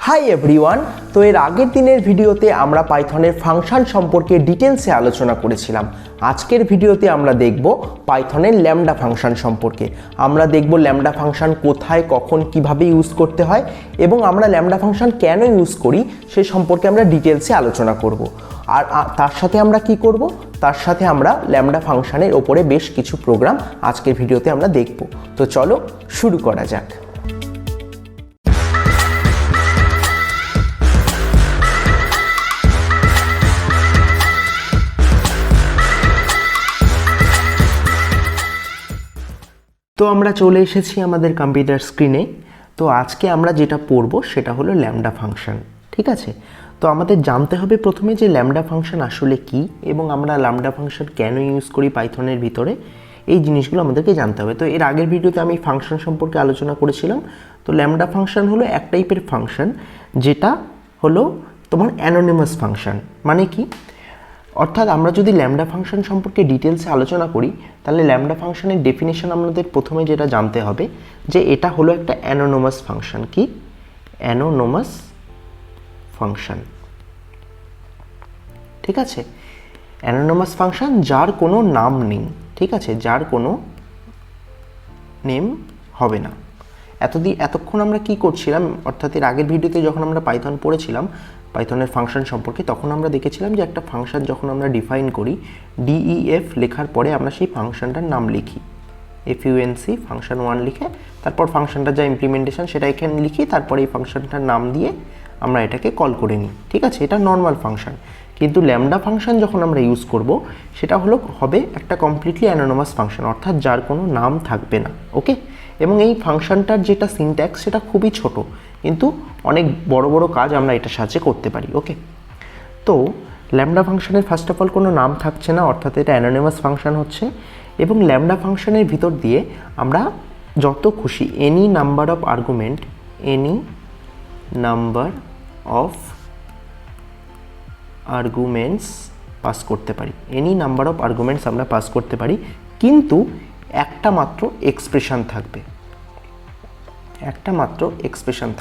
Hi everyone. তো এর আগের দিনের ভিডিওতে আমরা পাইথনের ফাংশন সম্পর্কে ডিটেলসে আলোচনা করেছিলাম। আজকের ভিডিওতে আমরা দেখব পাইথনের ল্যামডা ফাংশন সম্পর্কে। আমরা দেখব ল্যামডা ফাংশন কোথায়, কখন, কিভাবে ইউজ করতে হয় এবং আমরা ল্যামডা ফাংশন কেন ইউজ করি সে সম্পর্কে আমরা ডিটেলসে আলোচনা করব। আর তার সাথে আমরা কি করব? তার সাথে আমরা ল্যামডা ফাংশনের ওপরে বেশ কিছু প্রোগ্রাম আজকের ভিডিওতে আমরা দেখব। তো চলো শুরু করা যাক। তো আমরা চলে এসেছি আমাদের কম্পিউটার স্ক্রিনে। তো আজকে আমরা যেটা পড়ব সেটা হলো ল্যামডা ফাংশন, ঠিক আছে? তো আমাদের জানতে হবে প্রথমে যে ল্যামডা ফাংশন আসলে কি এবং আমরা ল্যামডা ফাংশন কেন ইউজ করি পাইথনের ভিতরে, এই জিনিসগুলো আমাদেরকে জানতে হবে। তো এর আগের ভিডিওতে আমি ফাংশন সম্পর্কে আলোচনা করেছিলাম। তো ল্যামডা ফাংশন হলো এক টাইপের ফাংশন যেটা হলো তোমার অ্যানোনিমাস ফাংশন। মানে কি? অর্থাৎ আমরা যদি ল্যামডা ফাংশন সম্পর্কে ডিটেলসে আলোচনা করি তাহলে ল্যামডা ফাংশনের ডেফিনেশন আমাদের প্রথমে যেটা জানতে হবে যে এটা হলো একটা অ্যানোনিমাস ফাংশন। কি? অ্যানোনিমাস ফাংশন, ঠিক আছে? অ্যানোনিমাস ফাংশন যার কোনো নাম নেই, ঠিক আছে? যার কোনো নেম হবে না। এতক্ষণ আমরা কি করছিলাম, অর্থাৎ এর আগের ভিডিওতে যখন আমরা পাইথন পড়েছিলাম পাইথনের ফাংশন সম্পর্কে, তখন আমরা দেখেছিলাম যে একটা ফাংশন যখন আমরা ডিফাইন করি ডিইএফ লেখার পরে আমরা সেই ফাংশনটার নাম লিখি, এফইউএনসি ফাংশন 1 লিখে তারপর ফাংশনটা যা ইমপ্লিমেন্টেশন সেটা এখানে লিখি, তারপরে এই ফাংশনটার নাম দিয়ে আমরা এটাকে কল করে নিই, ঠিক আছে? এটা নর্মাল ফাংশন। কিন্তু ল্যামডা ফাংশন যখন আমরা ইউজ করব সেটা হবে একটা কমপ্লিটলি অ্যানোনিমাস ফাংশন, অর্থাৎ যার কোনো নাম থাকবে না, ওকে? এবং এই ফাংশনটার যেটা সিনট্যাক্স সেটা খুবই ছোট, কিন্তু অনেক বড় বড় কাজ আমরা এটার সাহায্যে করতে পারি, ওকে? তো ল্যামডা ফাংশনের ফার্স্ট অফ অল কোনো নাম থাকছে না, অর্থাৎ এটা অ্যানোনিমাস ফাংশন হচ্ছে। এবং ল্যামডা ফাংশনের ভিতর দিয়ে আমরা যত খুশি any number of arguments pass করতে পারি। এনি নাম্বার অফ আর্গুমেন্টস আমরা পাস করতে পারি, কিন্তু একটা মাত্র এক্সপ্রেশন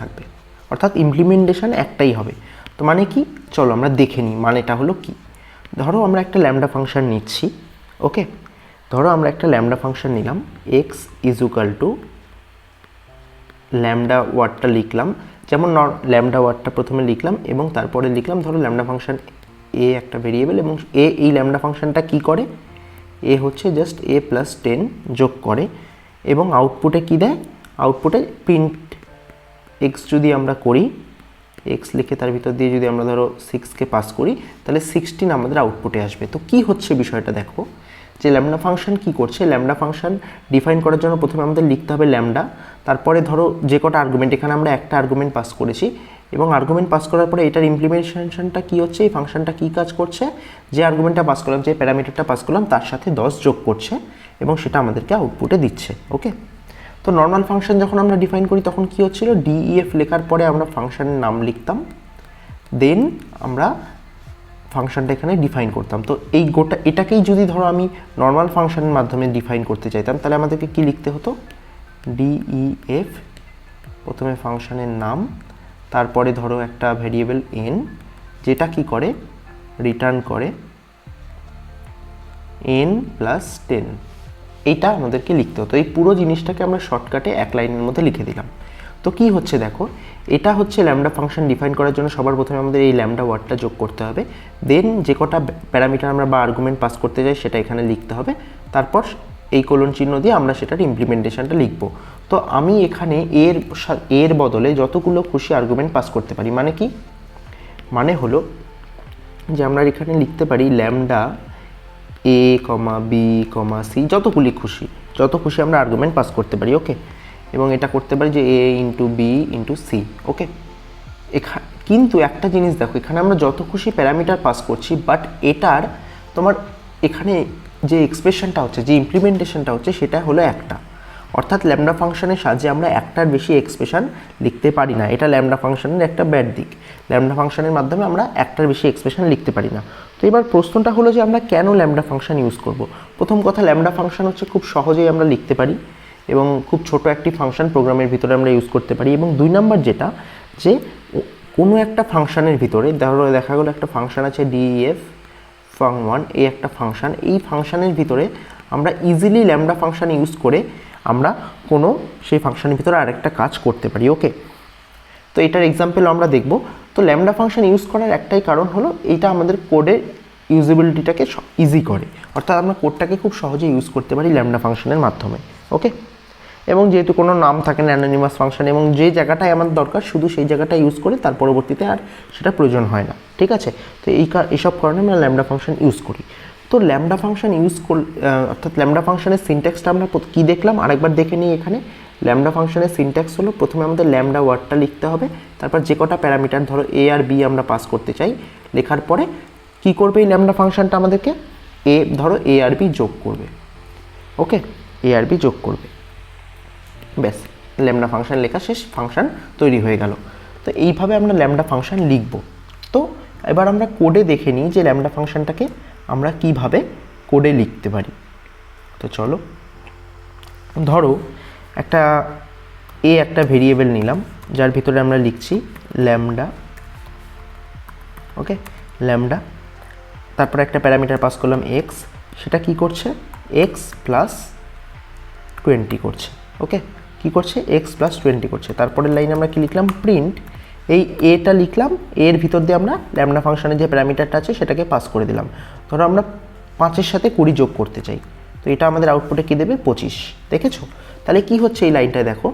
থাকবে, অর্থাৎ ইমপ্লিমেন্টেশন একটাই হবে। তো মানে কি? চলো আমরা দেখে নিই মানেটা হলো কি। ধরো আমরা একটা ল্যামডা ফাংশন নিচ্ছি, ওকে? ধরো আমরা একটা ল্যামডা ফাংশন নিলাম, x is equal to lambda ওয়ার্ডটা লিখলাম, যেমন ল্যামডা ওয়ার্ডটা প্রথমে লিখলাম এবং তারপরে লিখলাম ধরো ল্যামডা ফাংশন এ একটা ভেরিয়েবল, এবং এই ল্যামডা ফাংশনটা কি করে? এ হচ্ছে জাস্ট a + 10 যোগ করে এবং আউটপুটে কি দেয়? আউটপুটে প্রিন্ট এক্স যদি আমরা করি, এক্স লিখে তার ভিতর দিয়ে যদি আমরা ধরো 6কে পাস করি তাহলে 16 আমাদের আউটপুটে আসবে। তো কি হচ্ছে বিষয়টা দেখো, যে ল্যামডা ফাংশন কি করছে? ল্যামডা ফাংশন ডিফাইন করার জন্য প্রথমে আমাদের লিখতে হবে ল্যামডা, তারপরে ধরো যে কটা আর্গুমেন্ট, এখানে আমরা একটা আর্গুমেন্ট পাস করেছি এবং আর্গুমেন্ট পাস করার পরে এটার ইমপ্লিমেন্টেশনটা কি হচ্ছে, এই ফাংশনটা কি কাজ করছে? যে আর্গুমেন্টটা পাস করলাম, যে প্যারামিটারটা পাস করলাম তার সাথে 10 যোগ করছে এবং সেটা আমাদেরকে আউটপুটে দিচ্ছে, ওকে? তো নর্মাল ফাংশন যখন আমরা ডিফাইন করি তখন কি হচ্ছিল? ডিইএফ লেখার পরে আমরা ফাংশনের নাম লিখতাম, দেন আমরা ফাংশনটা এখানে ডিফাইন করতাম। তো এই এটাকেই যদি ধরো আমি নর্মাল ফাংশনের মাধ্যমে ডিফাইন করতে চাইতাম তাহলে আমাদেরকে কি লিখতে হতো? ডিইএফ, প্রথমে ফাংশনের নাম, তারপরে ধরো একটা ভেরিয়েবল এন যেটা কি করে? রিটার্ন করে n+10, এইটা আমাদেরকে লিখতে হতো। এই পুরো জিনিসটাকে আমরা শর্টকাটে এক লাইনের মধ্যে লিখে দিলাম। তো কি হচ্ছে দেখো, এটা হচ্ছে ল্যামডা ফাংশন ডিফাইন করার জন্য সবার প্রথমে আমাদের এই ল্যামডা ওয়ার্ডটা যোগ করতে হবে, দেন যে কটা প্যারামিটার আমরা বা আর্গুমেন্ট পাস করতে যাই সেটা এখানে লিখতে হবে, তারপর এই কোলন চিহ্ন দিয়ে আমরা সেটার ইমপ্লিমেন্টেশনটা লিখব। তো আমি এখানে এর বদলে যতগুলো খুশি আর্গুমেন্ট পাস করতে পারি। মানে কি? মানে হলো যে আমরা এখানে লিখতে পারি ল্যামডা a, b, c, যত খুশি আমরা আর্গুমেন্ট পাস করতে পারি, ওকে? এবং এটা করতে পারি যে a × b × c, ওকে? কিন্তু একটা জিনিস দেখো, এখানে আমরা যত খুশি প্যারামিটার পাস করছি, বাট এটার তোমার এখানে যে এক্সপ্রেশনটা হচ্ছে, যে ইমপ্লিমেন্টেশনটা হচ্ছে সেটা হলো একটা, অর্থাৎ ল্যামডা ফাংশনের সাহায্যে আমরা একটার বেশি এক্সপ্রেশন লিখতে পারি না। এটা ল্যামডা ফাংশনের একটা ব্যাড দিক। ল্যামডা ফাংশনের মাধ্যমে আমরা একটার বেশি এক্সপ্রেশন লিখতে পারি না। তো এবার প্রশ্নটা হলো যে আমরা কেন ল্যামডা ফাংশন ইউজ করব? প্রথম কথা, ল্যামডা ফাংশন হচ্ছে খুব সহজেই আমরা লিখতে পারি এবং খুব ছোট একটি ফাংশন প্রোগ্রামের ভিতরে আমরা ইউজ করতে পারি। এবং দুই নাম্বার যেটা, যে কোনো একটা ফাংশানের ভিতরে ধরো দেখা গেলো একটা ফাংশান আছে ডিএফ ফাং1, এই একটা ফাংশান, এই ফাংশানের ভিতরে আমরা ইজিলি ল্যামডা ফাংশান ইউজ করে আমরা কোনো সেই ফাংশানের ভিতরে আরেকটা কাজ করতে পারি। ওকে, তো এটার এক্সাম্পল আমরা দেখব। তো ল্যামডা ফাংশন ইউজ করার একটাই কারণ হলো এইটা আমাদের কোডের ইউজেবিলিটিটাকে ইজি করে, অর্থাৎ আমরা কোডটাকে খুব সহজে ইউজ করতে পারি ল্যামডা ফাংশনের মাধ্যমে। ওকে, এবং যেহেতু কোনো নাম থাকে না অ্যানোনিমাস ফাংশন, এবং যে জায়গাটায় আমার দরকার শুধু সেই জায়গাটা ইউজ করে তার পরবর্তীতে আর সেটা প্রয়োজন হয় না। ঠিক আছে, তো এইসব কারণে আমরা ল্যামডা ফাংশন ইউজ করি। তো ল্যামডা ফাংশন ইউজ অর্থাৎ ল্যামডা ফাংশনের সিনট্যাক্সটা আমরা কী দেখলাম আরেকবার দেখে নিই। এখানে ল্যামডা ফাংশনের সিনট্যাক্স হলো প্রথমে আমাদের ল্যামডা ওয়ার্ডটা লিখতে হবে, তারপর যে কটা প্যারামিটার ধরো এ আর বি আমরা পাস করতে চাই, লেখার পরে কী করবে এই ল্যামডা ফাংশনটা আমাদেরকে ধরো এ আর বি যোগ করবে। ওকে, এ আর বি যোগ করবে, ব্যাস ল্যামডা ফাংশন লেখা শেষ, ফাংশন তৈরি হয়ে গেল। তো এইভাবে আমরা ল্যামডা ফাংশন লিখব। তো এবার আমরা কোডে দেখে নিই যে ল্যামডা ফাংশনটাকে আমরা কিভাবে কোডে লিখতে পারি। তো চলো, ধরো একটা ভেরিয়েবল নিলাম যার ভিতরে আমরা লিখছি ল্যামডা। ওকে, ল্যামডা, তারপরে একটা প্যারামিটার পাস করলাম এক্স, সেটা কি করছে এক্স প্লাস 20 করছে। ওকে, কি করছে এক্স প্লাস 20 করছে। তারপরের লাইনে আমরা কি লিখলাম প্রিন্ট, এই এটা লিখলাম, এর ভিতর দিয়ে আমরা ল্যামডা ফাংশনের যে প্যারামিটারটা আছে সেটাকে পাস করে দিলাম। ধরো আমরা 5-এর সাথে 20 যোগ করতে চাই, তো এটা আমাদের আউটপুটে কী দেবে 25। দেখেছো, তাহলে কি হচ্ছে এই লাইনটায় দেখো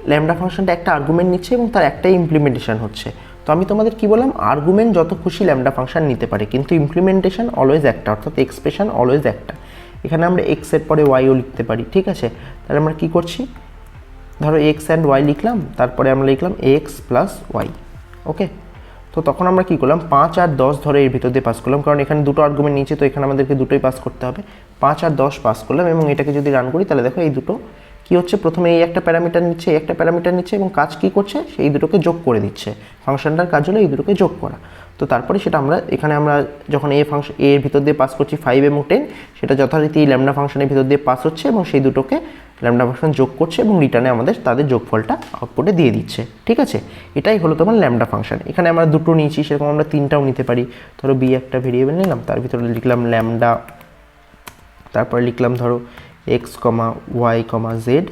ল্যামডা ফাংশনটা একটা আর্গুমেন্ট নিচ্ছে এবং তার একটাই ইমপ্লিমেন্টেশন হচ্ছে। তো আমি তোমাদের কি বললাম, আর্গুমেন্ট যত খুশি ল্যামডা ফাংশন নিতে পারে, কিন্তু ইমপ্লিমেন্টেশন অলওয়েজ একটা, অর্থাৎ এক্সপ্রেশন অলওয়েজ একটা। এখানে আমরা এক্সের পরে ওয়াইও লিখতে পারি। ঠিক আছে, তাহলে আমরা কি করছি, ধরো এক্স অ্যান্ড ওয়াই লিখলাম, তারপরে আমরা লিখলাম এক্স প্লাস ওয়াই। ওকে, তো তখন আমরা কী করলাম 5 আর 10 ধরে এর ভিতর দিয়ে পাস করলাম, কারণ এখানে দুটো আর্গুমেন্ট নিচে, তো এখানে আমাদেরকে দুটোই পাস করতে হবে। 5 আর 10 পাস করলাম, এবং এটাকে যদি রান করি তাহলে দেখো এই দুটো কী হচ্ছে, প্রথমে এই একটা প্যারামিটার নিচ্ছে, এই একটা প্যারামিটার নিচ্ছে, এবং কাজ কী করছে সেই দুটোকে যোগ করে দিচ্ছে। ফাংশনটার কাজ হলো এই দুটোকে যোগ করা। তো তারপরে সেটা আমরা এখানে আমরা যখন এর ভিতর দিয়ে পাস করছি 5 এবং 10, সেটা যথারীতি এই ল্যামডা ফাংশনের ভিতর দিয়ে পাস হচ্ছে এবং সেই দুটোকে ল্যামডা ফাংশন যোগ করছে এবং রিটার্নে আমাদের তাদের যোগফলটা আউটপুটে দিয়ে দিচ্ছে। ঠিক আছে, এটাই হলো তোমার ল্যামডা ফাংশন। এখানে আমরা দুটো নিয়েছি, সেরকম আমরা 3টাও নিতে পারি। ধরো বি একটা ভেরিয়েবল নিলাম, তার ভিতরে লিখলাম ল্যামডা, তারপরে লিখলাম ধরো X comma Y comma Z,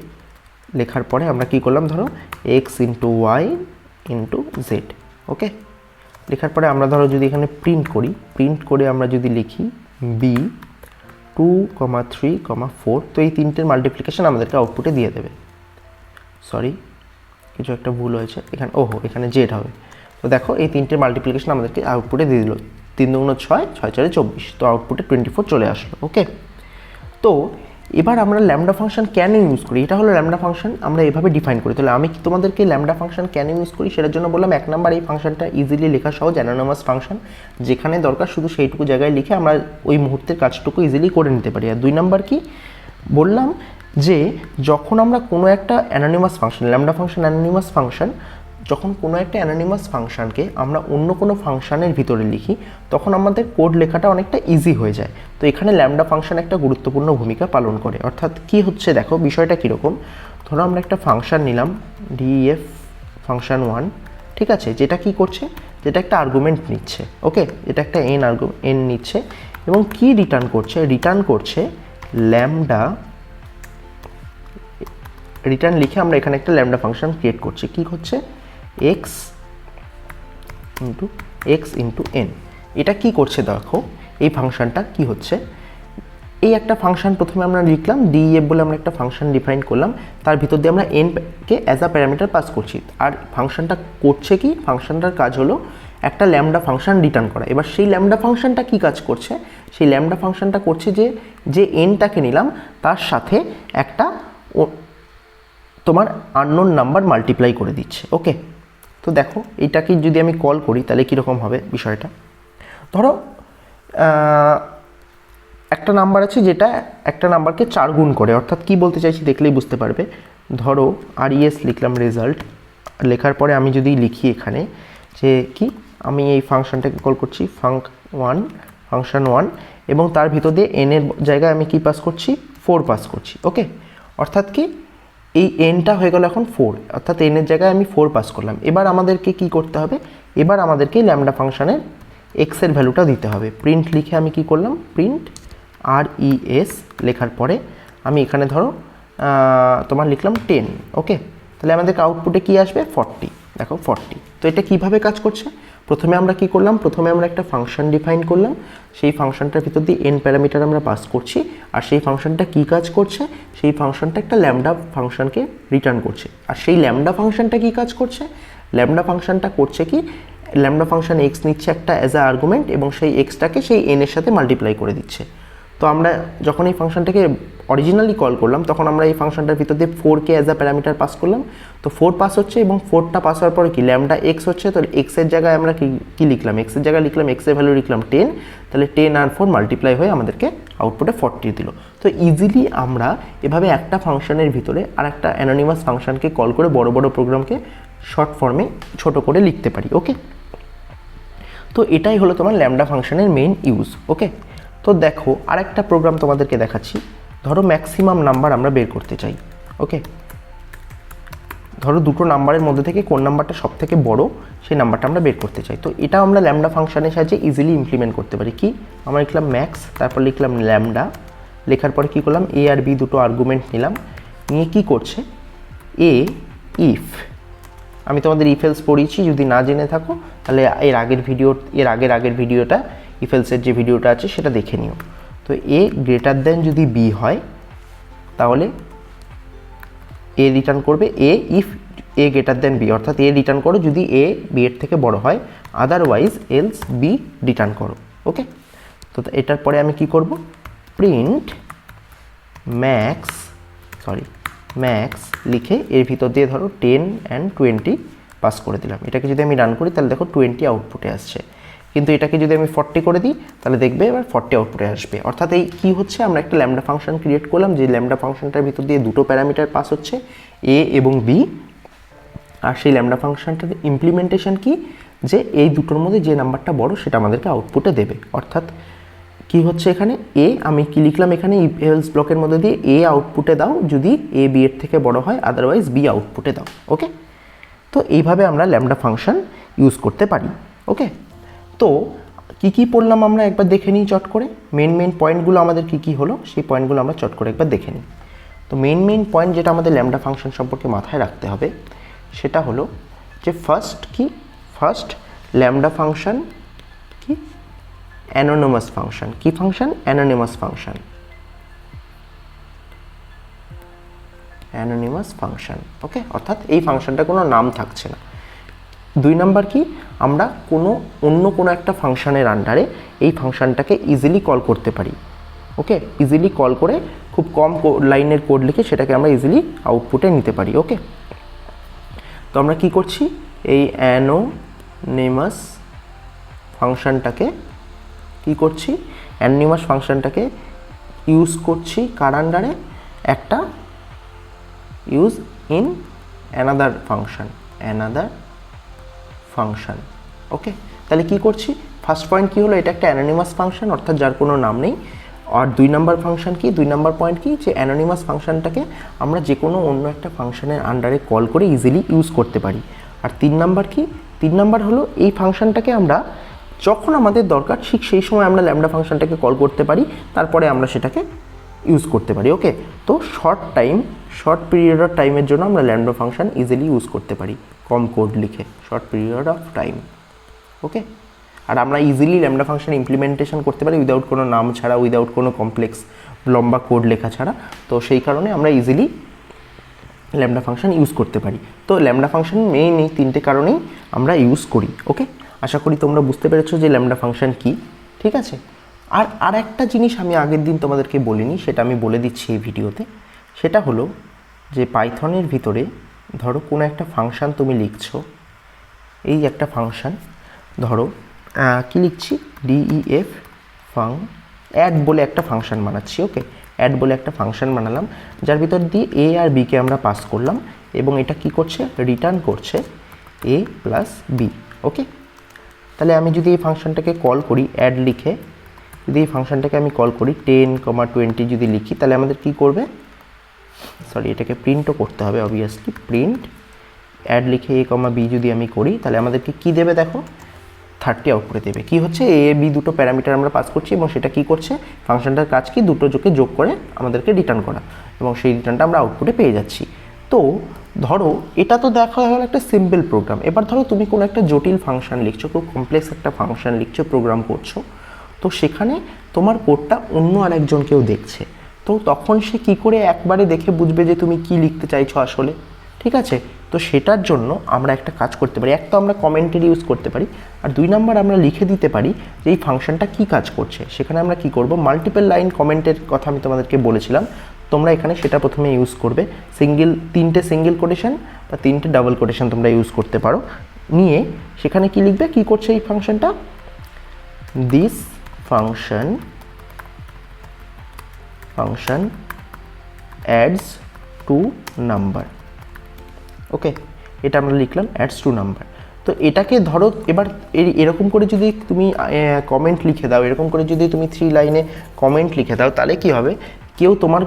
লেখার পরে আমরা কি করলাম ধরো X into Y into Z. Okay, লেখার পরে আমরা ধরো যদি এখানে প্রিন্ট করে আমরা যদি লিখি বি 2, 3, 4, তো এই তিনটের মাল্টিপ্লিকেশন আমাদেরকে আউটপুটে দিয়ে দেবে। সরি, কিছু একটা ভুল হয়েছে এখানে, এখানে জেড হবে। তো দেখো এই তিনটের মাল্টিপ্লিকেশন আমাদেরকে আউটপুটে দিয়ে দিল, 3 দুগুণ 6, 6 4 24, তো আউটপুটে 24 চলে আসলো। ওকে, তো এবার আমরা ল্যামডা ফাংশন কেন ইউজ করি, এটা হলো ল্যামডা ফাংশন আমরা এভাবে ডিফাইন করি। তাহলে আমি তোমাদেরকে ল্যামডা ফাংশন কেন ইউজ করি সেটার জন্য বললাম, 1 নাম্বার এই ফাংশনটা ইজিলি লেখা সহজ, অ্যানোনিমাস ফাংশন, যেখানে দরকার শুধু সেইটুকু জায়গায় লিখে আমরা ওই মুহূর্তের কাজটুকু ইজিলি করে নিতে পারি। আর 2 নাম্বার কি বললাম, যে যখন আমরা কোনো একটা anonymous function, lambda function anonymous function, যখন কোনো একটা অ্যানোনিমাস ফাংশনকে আমরা অন্য কোনো ফাংশনের ভিতরে লিখি তখন আমাদের কোড লেখাটা অনেকটা ইজি হয়ে যায়। তো এখানে ল্যামডা ফাংশন একটা গুরুত্বপূর্ণ ভূমিকা পালন করে। অর্থাৎ কি হচ্ছে দেখো বিষয়টা কীরকম, ধরো আমরা একটা ফাংশন নিলাম ডিএফ ফাংশন 1, ঠিক আছে, যেটা কি করছে, যেটা একটা আর্গুমেন্ট নিচ্ছে। ওকে, এটা একটা এন নিচ্ছে এবং কি রিটার্ন করছে ল্যামডা, রিটার্ন লিখে আমরা এখানে একটা ল্যামডা ফাংশন ক্রিয়েট করছি। কি হচ্ছে এক্স ইন্টু এন। এটা কি করছে দেখো, এই ফাংশনটা কি হচ্ছে, এই একটা ফাংশন প্রথমে আমরা লিখলাম ডিএফ বলে আমরা একটা ফাংশন ডিফাইন করলাম, তার ভিতর দিয়ে আমরা N K as a parameter pass করছি। আর ফাংশনটা করছে কি, ফাংশনটার কাজ হলো একটা ল্যামডা ফাংশন রিটার্ন করা। এবার সেই ল্যামডা ফাংশনটা কি কাজ করছে, সেই ল্যামডা ফাংশনটা করছে যে এনটাকে নিলাম তার সাথে একটা তোমার আননোন নাম্বার মাল্টিপ্লাই করে দিচ্ছে। ওকে, তো দেখো এইটাকে যদি আমি কল করি তাহলে কীরকম হবে বিষয়টা, ধরো একটা নাম্বার আছে যেটা একটা নাম্বারকে 4 গুণ করে, অর্থাৎ কি বলতে চাইছি দেখলেই বুঝতে পারবে। ধরো res লিখলাম রেজাল্ট, লেখার পরে আমি যদি লিখি এখানে যে কি, আমি এই ফাংশনটাকে কল করছি ফাংশন 1 এবং তার ভিতর দিয়ে n এর জায়গায় আমি কি পাস করছি 4 পাস করছি। ওকে, অর্থাৎ কি এই এনটা হয়ে গেল এখন 4, অর্থাৎ এনের জায়গায় আমি 4 পাস করলাম। এবার আমাদেরকে কি করতে হবে, এবার আমাদেরকে ল্যামডা ফাংশনের এক্সের ভ্যালুটা দিতে হবে। প্রিন্ট লিখে আমি কি করলাম, প্রিন্ট RES লেখার পরে আমি এখানে ধরো তোমার লিখলাম 10। ওকে, তাহলে আমাদের আউটপুটে কি আসবে, 40। দেখো 40। তো এটা কিভাবে কাজ করছে, প্রথমে আমরা কি করলাম, প্রথমে আমরা একটা ফাংশন ডিফাইন করলাম, সেই ফাংশনটার ভিতর দিয়ে n প্যারামিটার আমরা পাস করছি, আর সেই ফাংশনটা কি কাজ করছে, সেই ফাংশনটা একটা ল্যামডা ফাংশনকে রিটার্ন করছে। আর সেই ল্যামডা ফাংশনটা কি কাজ করছে, ল্যামডা ফাংশনটা করছে কি, ল্যামডা ফাংশন x নিচ্ছে একটা অ্যাজ আ আর্গুমেন্ট এবং সেই এক্সটাকে সেই n এর সাথে মাল্টিপ্লাই করে দিচ্ছে। তো আমরা যখন এই ফাংশনটাকে অরিজিনালি কল করলাম তখন আমরা এই ফাংশনটার ভিতর দিয়ে 4কে অ্যাজ আ প্যারামিটার পাস করলাম। তো 4 পাস হচ্ছে এবং 4টা পাস হওয়ার পরে কি ল্যামডা এক্স হচ্ছে, তো এক্সের জায়গায় আমরা কি লিখলাম, এক্সের জায়গায় লিখলাম, এক্সের ভ্যালু লিখলাম 10। তাহলে 10 আর 4 মাল্টিপ্লাই হয়ে আমাদেরকে আউটপুটে 40 দিল। তো ইজিলি আমরা এভাবে একটা ফাংশনের ভিতরে আর একটা অ্যানোনিমাস ফাংশনকে কল করে বড় বড় প্রোগ্রামকে শর্ট ফর্মে ছোট করে লিখতে পারি। ওকে, তো এটাই হলো তোমার ল্যামডা ফাংশনের মেইন ইউজ। ওকে, তো দেখো আরেকটা প্রোগ্রাম তোমাদেরকে দেখাচ্ছি। ধরো ম্যাক্সিমাম নাম্বার আমরা বের করতে চাই। ওকে, ধরো দুটো নাম্বারের মধ্যে থেকে কোন নাম্বারটা সব থেকে বড় সেই নাম্বারটা আমরা বের করতে চাই। তো এটা আমরা ল্যামডা ফাংশনের সাহায্যে ইজিলি ইমপ্লিমেন্ট করতে পারি। কি, আমরা লিখলাম ম্যাক্স, তারপর লিখলাম ল্যামডা, লেখার পরে কী করলাম, এ আর বি দুটো আর্গুমেন্ট নিলাম, নিয়ে কি করছে, এ ইফ, আমি তোমাদের ইফেলস পড়িয়েছি, যদি না জেনে থাকো তাহলে এর আগের ভিডিওটা ইফেলসের যে ভিডিওটা আছে সেটা দেখে নিও। তো এ গ্রেটার দেন যদি বি হয় তাহলে এ রিটার্ন করবে A if A greater then B, অর্থাৎ এ রিটার্ন করো যদি এ বি এর থেকে বড় হয়, আদারওয়াইজ এলস বি রিটার্ন করো। ওকে, তো এটার পরে আমি কি করব, প্রিন্ট ম্যাক্স লিখে এর ভিতর দিয়ে ধরো 10 and 20 পাস করে দিলাম। এটাকে যদি আমি রান করি তাহলে দেখো 20 আউটপুটে আসছে, কিন্তু এটাকে যদি আমি 40 করে দিই তাহলে দেখবে এবার 40 আউটপুটে আসবে। অর্থাৎ এই কী হচ্ছে, আমরা একটা ল্যামডা ফাংশন ক্রিয়েট করলাম, যে ল্যামডা ফাংশনটার ভিতর দিয়ে দুটো প্যারামিটার পাস হচ্ছে, এ এবং বি, আর সেই ল্যামডা ফাংশনটার ইমপ্লিমেন্টেশন কি, যে এই দুটোর মধ্যে যে নাম্বারটা বড় সেটা আমাদেরকে আউটপুটে দেবে। অর্থাৎ কি হচ্ছে এখানে, এ আমি কি লিখলাম এখানে, এলস ব্লকের মধ্যে দিয়ে এ আউটপুটে দাও যদি এ বি এর থেকে বড় হয়, আদারওয়াইজ বি আউটপুটে দাও। ওকে, তো এইভাবে আমরা ল্যামডা ফাংশন ইউজ করতে পারি। ওকে, তো কি পড়লাম আমরা একবার দেখে নিই চট করে, মেন পয়েন্টগুলো আমাদের কি হলো সেই পয়েন্টগুলো আমরা চট করে একবার দেখে নিই। তো মেন পয়েন্ট যেটা আমাদের ল্যামডা ফাংশন সম্পর্কে মাথায় রাখতে হবে সেটা হলো যে ফার্স্ট ল্যামডা ফাংশন কি, অ্যানোনিমাস ফাংশন। কি ফাংশন, অ্যানোনিমাস ফাংশন। ওকে, অর্থাৎ এই ফাংশনটা কোনো নাম থাকছে না। 2 নাম্বার কি, আমরা অন্য কোনো একটা ফাংশনের আন্ডারে এই ফাংশনটাকে ইজিলি কল করতে পারি। ওকে, ইজিলি কল করে খুব কম লাইনের কোড লিখে সেটাকে আমরা ইজিলি আউটপুটে নিতে পারি। ওকে, তো আমরা কি করছি, এই অ্যানোনিমাস ফাংশনটাকে ইউজ করছি কার আন্ডারে, একটা ইউজ ইন অ্যানাদার ফাংশন। ওকে, তাহলে কি করছি, ফার্স্ট পয়েন্ট কি হলো, এটা একটা অ্যানোনিমাস ফাংশন অর্থাৎ যার কোনো নাম নেই। আর 2 নাম্বার ফাংশন কি, 2 নাম্বার পয়েন্ট কি, যে অ্যানোনিমাস ফাংশনটাকে আমরা যে কোনো অন্য একটা ফাংশনের আন্ডারে কল করে ইজিলি ইউজ করতে পারি। আর 3 নাম্বার কি, 3 নাম্বার হলো এই ফাংশনটাকে আমরা যখন আমাদের দরকার ঠিক সেই সময় আমরা ল্যামডা ফাংশনটাকে কল করতে পারি, তারপরে আমরা সেটাকে ইউজ করতে পারি। ওকে, তো শর্ট পিরিয়ড অফ টাইমের জন্য আমরা ল্যামডা ফাংশন ইজিলি ইউজ করতে পারি কম কোড লিখে, শর্ট পিরিয়ড অফ টাইম। ওকে, আর আমরা ইজিলি ল্যামডা ফাংশন ইমপ্লিমেন্টেশন করতে পারি উইদাউট কোনো নাম ছাড়া, উইদাউট কোনো কমপ্লেক্স লম্বা কোড লেখা ছাড়া। তো সেই কারণে আমরা ইজিলি ল্যামডা ফাংশন ইউজ করতে পারি। তো ল্যামডা ফাংশন মেইন এই 3টে কারণেই আমরা ইউজ করি। ওকে, আশা করি তোমরা বুঝতে পেরেছো যে ল্যামডা ফাংশন কি। ঠিক আছে, আর একটা জিনিস আমি আগের দিন তোমাদেরকে বলিনি, সেটা আমি বলে দিচ্ছি এই ভিডিওতে। সেটা হলো যে পাইথনের ভিতরে ধরো কোনো একটা ফাংশান তুমি লিখছো, এই একটা ফাংশান ধরো কি লিখছি, ডিইএফ অ্যাড বলে একটা ফাংশান বানাচ্ছি। ওকে, অ্যাড বলে একটা ফাংশান বানালাম যার ভিতর দিয়ে এ আর বিকে আমরা পাস করলাম এবং এটা কি করছে, রিটার্ন করছে এ প্লাস বি। ওকে, তাহলে আমি যদি এই ফাংশনটাকে কল করি, অ্যাড লিখে যদি এই ফাংশনটাকে আমি কল করি 10, 20 যদি লিখি, তাহলে আমাদের কি করবে, সরি এটাকে প্রিন্টও করতে হবে অবভিয়াসলি, প্রিন্ট অ্যাড লিখে a, b যদি আমি করি তাহলে আমাদেরকে কি দেবে দেখো 30 আউটপুটে দেবে। কি হচ্ছে a b দুটো প্যারামিটার আমরা পাস করছি এবং সেটা কি করছে ফাংশনটার কাজ কি দুটো যোগ করে আমাদেরকে রিটার্ন করা এবং সেই রিটার্নটা আমরা আউটপুটে পেয়ে যাচ্ছি। তো ধরো এটা তো দেখা হলো একটা সিম্পল প্রোগ্রাম। এবার ধরো তুমি কোনো একটা জটিল ফাংশন লিখছো, খুব কমপ্লেক্স একটা ফাংশন লিখছো, প্রোগ্রাম করছো, তো সেখানে তোমার কোডটা অন্য আরেকজন কেউ দেখছে, তো তখন সে কি করে একবারে দেখে বুঝবে যে তুমি কি লিখতে চাইছো আসলে, ঠিক আছে? তো সেটার জন্য আমরা একটা কাজ করতে পারি, এক তো আমরা কমেন্টের ইউজ করতে পারি, আর 2 নাম্বার আমরা লিখে দিতে পারি যে এই ফাংশনটা কি কাজ করছে। সেখানে আমরা কি করব, মাল্টিপল লাইন কমেন্টের কথা আমি তোমাদেরকে বলেছিলাম, তোমরা এখানে সেটা প্রথমে ইউজ করবে। তিনটে সিঙ্গেল কোটেশন বা 3টে ডাবল কোটেশন তোমরা ইউজ করতে পারো, নিয়ে সেখানে কি লিখবে, কি করছে এই ফাংশনটা, this function adds to number। ওকে, এটা আমরা লিখলাম adds to number। তো এটাকে ধরো এবার এরকম করে যদি তুমি কমেন্ট লিখে দাও, এরকম করে যদি তুমি 3 লাইনে কমেন্ট লিখে দাও, তাহলে কি হবে, কেউ তোমার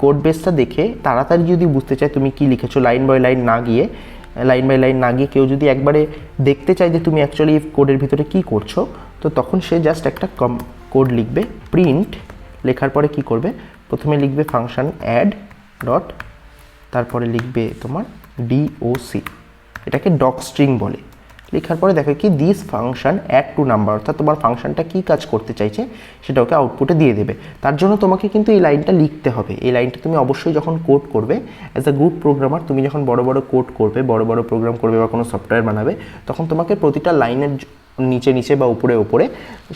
কোড বেসটা দেখে তাড়াতাড়ি যদি বুঝতে চায় তুমি কি লিখেছো, লাইন বাই লাইন না গিয়ে কেউ যদি একবারে দেখতে চায় যে তুমি অ্যাকচুয়ালি কোডের ভিতরে কি করছো, তো তখন সে জাস্ট একটা কোড লিখবে, প্রিন্ট লেখার পরে কি করবে, প্রথমে লিখবে ফাংশন অ্যাড ডট, তারপরে লিখবে তোমার doc, এটাকে ডক স্ট্রিং বলে। লেখার পরে দেখো কি this function add two number, অর্থাৎ তোমার ফাংশনটা কি কাজ করতে চাইছে সেটা ওকে আউটপুটে দিয়ে দেবে। তার জন্য তোমাকে কিন্তু এই লাইনটা লিখতে হবে। এই লাইনটা তুমি অবশ্যই যখন কোড করবে অ্যাজ আ গুড প্রোগ্রামার, তুমি যখন বড় বড় কোড করবে, বড় বড় প্রোগ্রাম করবে বা কোনো সফটওয়্যার বানাবে, তখন তোমাকে প্রতিটা লাইনের নিচে বা উপরে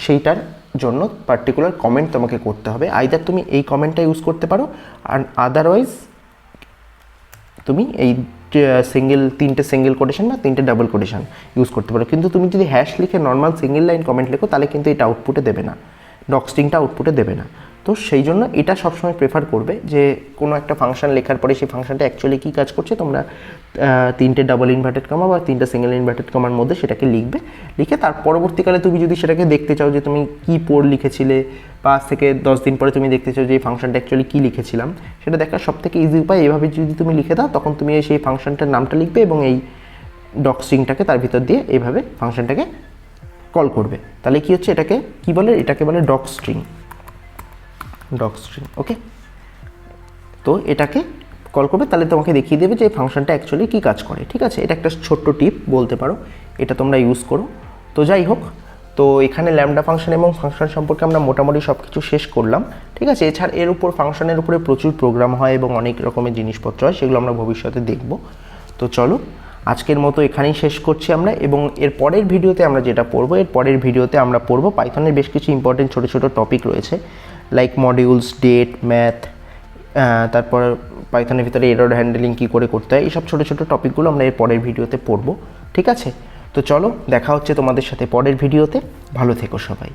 সেইটার জন্য পার্টিকুলার কমেন্ট তোমাকে করতে হবে। আইদার তুমি এই কমেন্টটা ইউজ করতে পারো, আর আদারওয়াইজ তুমি এই 3টে সিঙ্গেল কোটেশন বা 3টে ডাবল কোটেশন ইউজ করতে পারো। কিন্তু তুমি যদি হ্যাশ লিখে নর্মাল সিঙ্গেল লাইন কমেন্ট লেখো, তাহলে কিন্তু এটা আউটপুটে দেবে না, ডক স্ট্রিংটা আউটপুটে দেবে না। তো সেই জন্য এটা সবসময় প্রেফার করবে যে কোনো একটা ফাংশন লেখার পরে সেই ফাংশনটা অ্যাকচুয়ালি কী কাজ করছে, তোমরা 3টে ডাবল ইনভার্টেড কমা বা 3টে সিঙ্গেল ইনভার্টেড কমার মধ্যে সেটাকে লিখে তার পরবর্তীকালে তুমি যদি সেটাকে দেখতে চাও যে তুমি কী পোড লিখেছিলে, 5 থেকে 10 দিন পরে তুমি দেখতে চাও যে এই ফাংশনটা অ্যাকচুয়ালি কী লিখেছিলাম, সেটা দেখার সবথেকে ইজি উপায় এভাবে যদি তুমি লিখে দাও, তখন তুমি সেই ফাংশনটার নামটা লিখবে এবং এই ডক স্ট্রিংটাকে তার ভিতর দিয়ে এইভাবে ফাংশনটাকে কল করবে। তাহলে কি হচ্ছে, এটাকে কি বলে, এটাকে বলে ডক স্ট্রিং। ওকে, তো এটাকে কল করবে, তাহলে তোমাকে দেখিয়ে দেবে যে এই ফাংশনটা অ্যাকচুয়ালি কী কাজ করে। ঠিক আছে, এটা একটা ছোট্ট টিপ বলতে পারো, এটা তোমরা ইউজ করো। তো যাই হোক, তো এখানে ল্যামডা ফাংশন এবং ফাংশন সম্পর্কে আমরা মোটামুটি সব কিছু শেষ করলাম। ঠিক আছে, এছাড়া ফাংশনের উপরে প্রচুর প্রোগ্রাম হয় এবং অনেক রকমের জিনিসপত্র হয়, সেগুলো আমরা ভবিষ্যতে দেখব। তো চলো আজকের মতো এখানেই শেষ করছি আমরা, এবং এর পরের ভিডিওতে আমরা যেটা পড়বো, আমরা পড়বো পাইথনের বেশ কিছু ইম্পর্টেন্ট ছোটো টপিক রয়েছে, লাইক মডিউলস, ডেট, ম্যাথ, তারপর পাইথনের ভিতরে এরর হ্যান্ডেলিং কী করে করতে হয়, এইসব ছোটো টপিকগুলো আমরা এর পরের ভিডিওতে পড়বো। ঠিক আছে, তো চলো দেখা হচ্ছে তোমাদের সাথে পরের ভিডিওতে। ভালো থেকো সবাই।